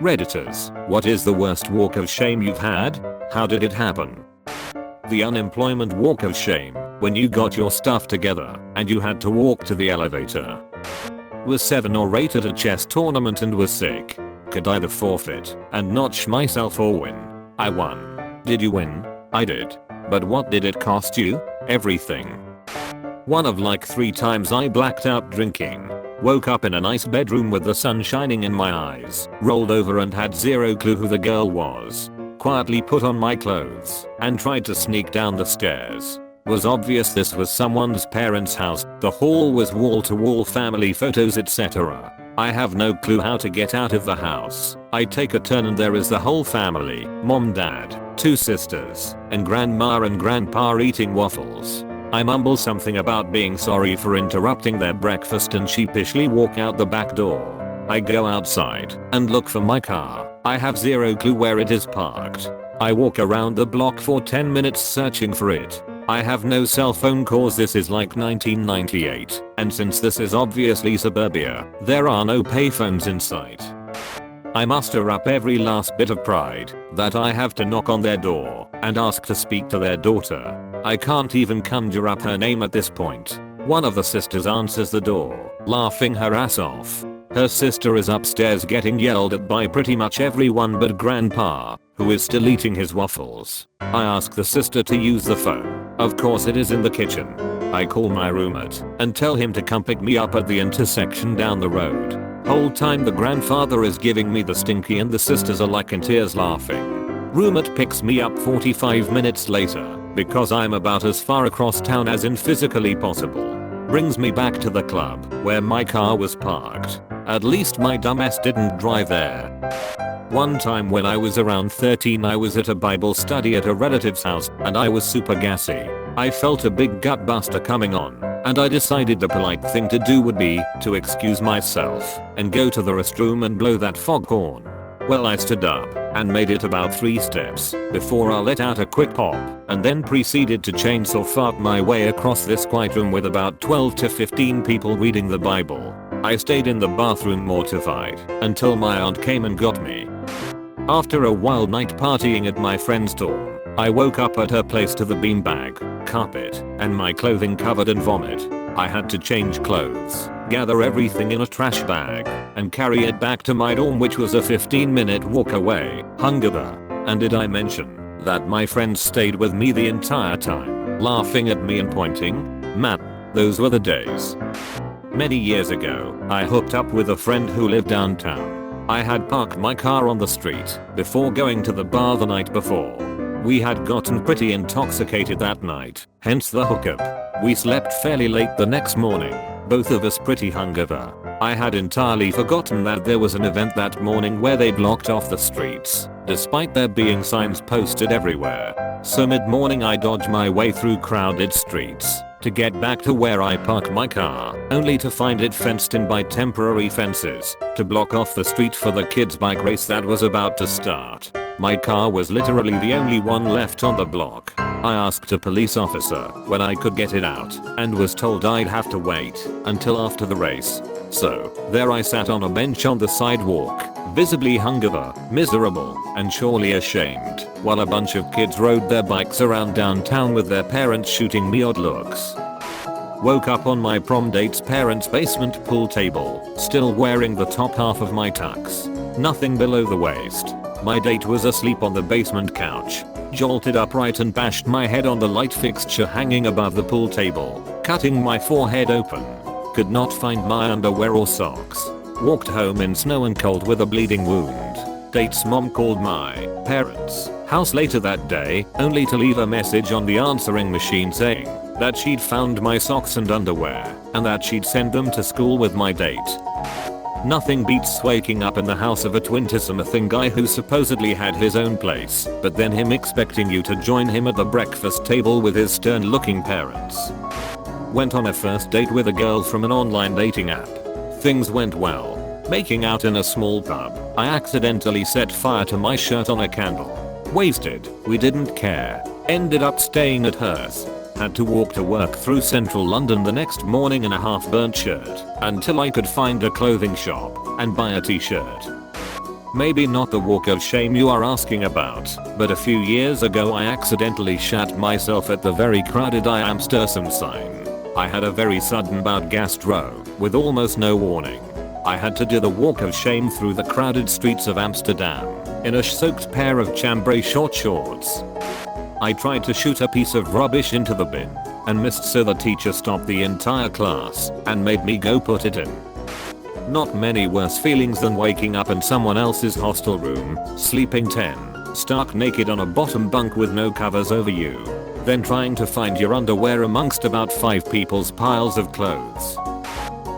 Redditors, what is the worst walk of shame you've had? How did it happen? The unemployment walk of shame, when you got your stuff together and you had to walk to the elevator. Was 7 or 8 at a chess tournament and was sick. Could either forfeit and notch myself or win. I won. Did you win? I did. But what did it cost you? Everything. One of like 3 times I blacked out drinking. Woke up in a nice bedroom with the sun shining in my eyes. Rolled over and had zero clue who the girl was. Quietly put on my clothes and tried to sneak down the stairs. Was obvious this was someone's parents' house. The hall was wall to wall family photos etc. I have no clue how to get out of the house. I take a turn and there is the whole family, mom, dad, 2 sisters, and grandma and grandpa eating waffles. I mumble something about being sorry for interrupting their breakfast and sheepishly walk out the back door. I go outside and look for my car. I have zero clue where it is parked. I walk around the block for 10 minutes searching for it. I have no cell phone cause this is like 1998, and since this is obviously suburbia, there are no payphones in sight. I muster up every last bit of pride that I have to knock on their door and ask to speak to their daughter. I can't even conjure up her name at this point. One of the sisters answers the door, laughing her ass off. Her sister is upstairs getting yelled at by pretty much everyone but grandpa, who is still eating his waffles. I ask the sister to use the phone. Of course it is in the kitchen. I call my roommate and tell him to come pick me up at the intersection down the road. Whole time the grandfather is giving me the stinky and the sisters are like in tears laughing. Roommate picks me up 45 minutes later because I'm about as far across town as in physically possible. Brings me back to the club where my car was parked. At least my dumbass didn't drive there. One time when I was around 13 I was at a Bible study at a relative's house and I was super gassy. I felt a big gut buster coming on and I decided the polite thing to do would be to excuse myself and go to the restroom and blow that foghorn. Well, I stood up and made it about 3 steps before I let out a quick pop and then proceeded to chainsaw fart my way across this quiet room with about 12 to 15 people reading the Bible. I stayed in the bathroom mortified until my aunt came and got me. After a wild night partying at my friend's dorm, I woke up at her place to the beanbag, carpet, and my clothing covered in vomit. I had to change clothes, gather everything in a trash bag, and carry it back to my dorm, which was a 15-minute walk away. Hungover. And did I mention that my friends stayed with me the entire time, laughing at me and pointing? Man, those were the days. Many years ago, I hooked up with a friend who lived downtown. I had parked my car on the street before going to the bar the night before. We had gotten pretty intoxicated that night, hence the hookup. We slept fairly late the next morning, both of us pretty hungover. I had entirely forgotten that there was an event that morning where they blocked off the streets, despite there being signs posted everywhere. So mid-morning I dodge my way through crowded streets to get back to where I park my car, only to find it fenced in by temporary fences to block off the street for the kids' bike race that was about to start. My car was literally the only one left on the block. I asked a police officer when I could get it out and was told I'd have to wait until after the race. So, there I sat on a bench on the sidewalk, visibly hungover, miserable, and surely ashamed, while a bunch of kids rode their bikes around downtown with their parents shooting me odd looks. Woke up on my prom date's parents' basement pool table, still wearing the top half of my tux. Nothing below the waist. My date was asleep on the basement couch. Jolted upright and bashed my head on the light fixture hanging above the pool table, cutting my forehead open. Could not find my underwear or socks. Walked home in snow and cold with a bleeding wound. Date's mom called my parents' house later that day, only to leave a message on the answering machine saying that she'd found my socks and underwear and that she'd send them to school with my date. Nothing beats waking up in the house of a twintisome guy who supposedly had his own place, but then him expecting you to join him at the breakfast table with his stern looking parents. Went on a first date with a girl from an online dating app. Things went well. Making out in a small pub, I accidentally set fire to my shirt on a candle. Wasted, we didn't care. Ended up staying at hers. Had to walk to work through central London the next morning in a half burnt shirt until I could find a clothing shop and buy a t-shirt. Maybe not the walk of shame you are asking about, but a few years ago I accidentally shat myself at the very crowded I Amsterdam sign. I had a very sudden bout gastro, with almost no warning. I had to do the walk of shame through the crowded streets of Amsterdam, in a soaked pair of chambray short shorts. I tried to shoot a piece of rubbish into the bin, and missed, so the teacher stopped the entire class, and made me go put it in. Not many worse feelings than waking up in someone else's hostel room, sleeping 10, stark naked on a bottom bunk with no covers over you. Then trying to find your underwear amongst about 5 people's piles of clothes.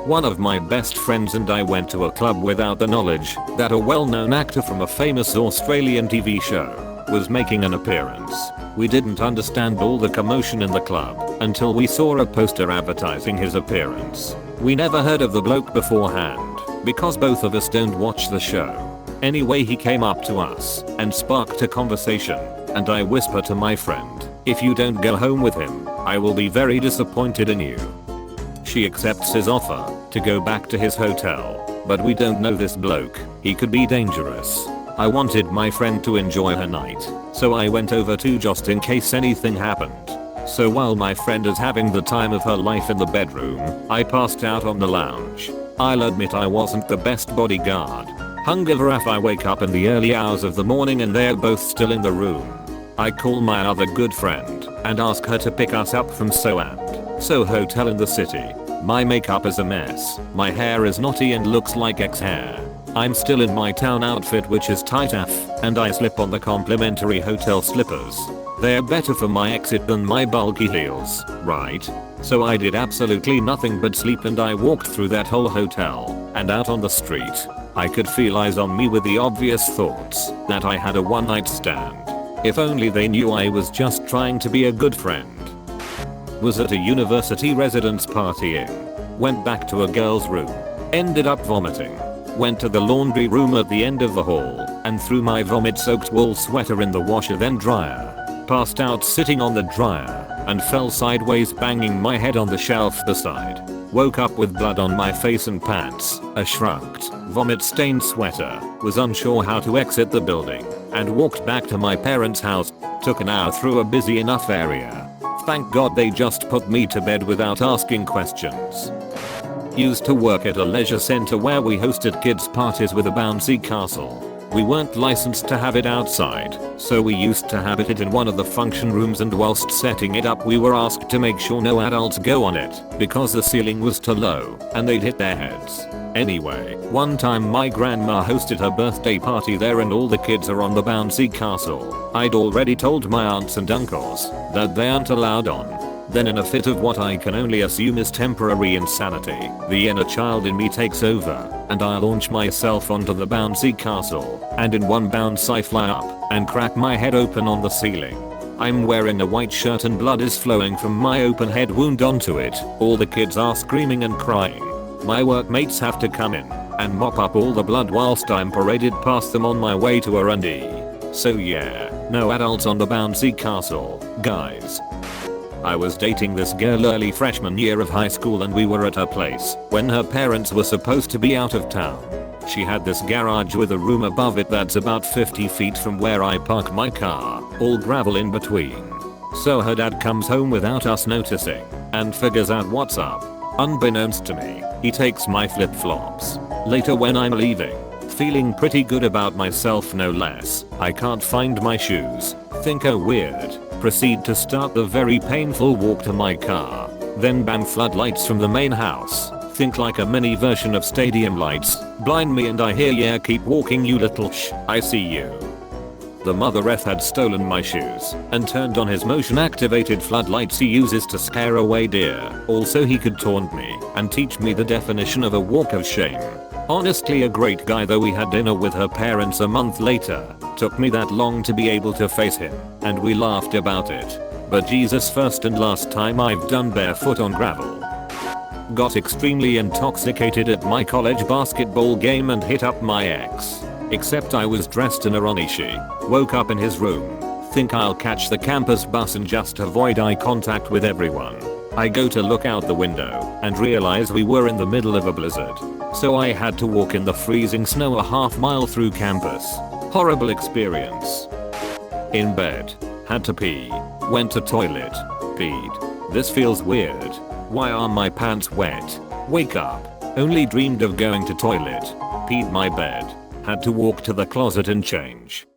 One of my best friends and I went to a club without the knowledge that a well-known actor from a famous Australian TV show was making an appearance. We didn't understand all the commotion in the club until we saw a poster advertising his appearance. We never heard of the bloke beforehand because both of us don't watch the show. Anyway, he came up to us and sparked a conversation, and I whisper to my friend, "If you don't go home with him, I will be very disappointed in you." She accepts his offer to go back to his hotel, but we don't know this bloke, he could be dangerous. I wanted my friend to enjoy her night, so I went over too, just in case anything happened. So while my friend is having the time of her life in the bedroom, I passed out on the lounge. I'll admit I wasn't the best bodyguard. Hungover if I wake up in the early hours of the morning and they're both still in the room. I call my other good friend and ask her to pick us up from So hotel in the city. My makeup is a mess. My hair is knotty and looks like ex-hair. I'm still in my town outfit, which is tight AF, and I slip on the complimentary hotel slippers. They're better for my exit than my bulky heels, right? So I did absolutely nothing but sleep, and I walked through that whole hotel and out on the street. I could feel eyes on me with the obvious thoughts that I had a one-night stand. If only they knew I was just trying to be a good friend. Was at a university residence partying. Went back to a girl's room. Ended up vomiting. Went to the laundry room at the end of the hall and threw my vomit-soaked wool sweater in the washer then dryer. Passed out sitting on the dryer and fell sideways, banging my head on the shelf beside. Woke up with blood on my face and pants, a shrugged, vomit-stained sweater, was unsure how to exit the building, and walked back to my parents' house. Took an hour through a busy enough area. Thank God they just put me to bed without asking questions. Used to work at a leisure center where we hosted kids parties with a bouncy castle. We weren't licensed to have it outside, so we used to have it in one of the function rooms, and whilst setting it up we were asked to make sure no adults go on it because the ceiling was too low and they'd hit their heads. Anyway, one time my grandma hosted her birthday party there and all the kids are on the bouncy castle. I'd already told my aunts and uncles that they aren't allowed on. Then in a fit of what I can only assume is temporary insanity, the inner child in me takes over, and I launch myself onto the bouncy castle, and in one bounce I fly up and crack my head open on the ceiling. I'm wearing a white shirt and blood is flowing from my open head wound onto it. All the kids are screaming and crying. My workmates have to come in and mop up all the blood whilst I'm paraded past them on my way to R&D. So yeah, no adults on the bouncy castle, guys. I was dating this girl early freshman year of high school, and we were at her place when her parents were supposed to be out of town. She had this garage with a room above it that's about 50 feet from where I park my car, all gravel in between. So her dad comes home without us noticing and figures out what's up. Unbeknownst to me, he takes my flip-flops. Later when I'm leaving, feeling pretty good about myself no less, I can't find my shoes. Think, oh weird. Proceed to start the very painful walk to my car. Then bam, floodlights from the main house. Think like a mini version of stadium lights. Blind me and I hear, yeah, keep walking you little I see you. The mother F had stolen my shoes and turned on his motion activated floodlights he uses to scare away deer. Also he could taunt me and teach me the definition of a walk of shame. Honestly a great guy, though we had dinner with her parents a month later. Took me that long to be able to face him, and we laughed about it. But Jesus, first and last time I've done barefoot on gravel. Got extremely intoxicated at my college basketball game and hit up my ex. Except I was dressed in a Ronishi. Woke up in his room. Think I'll catch the campus bus and just avoid eye contact with everyone. I go to look out the window and realize we were in the middle of a blizzard. So I had to walk in the freezing snow a half mile through campus. Horrible experience. In bed. Had to pee. Went to toilet. Peed. This feels weird. Why are my pants wet? Wake up. Only dreamed of going to toilet. Peed my bed. Had to walk to the closet and change.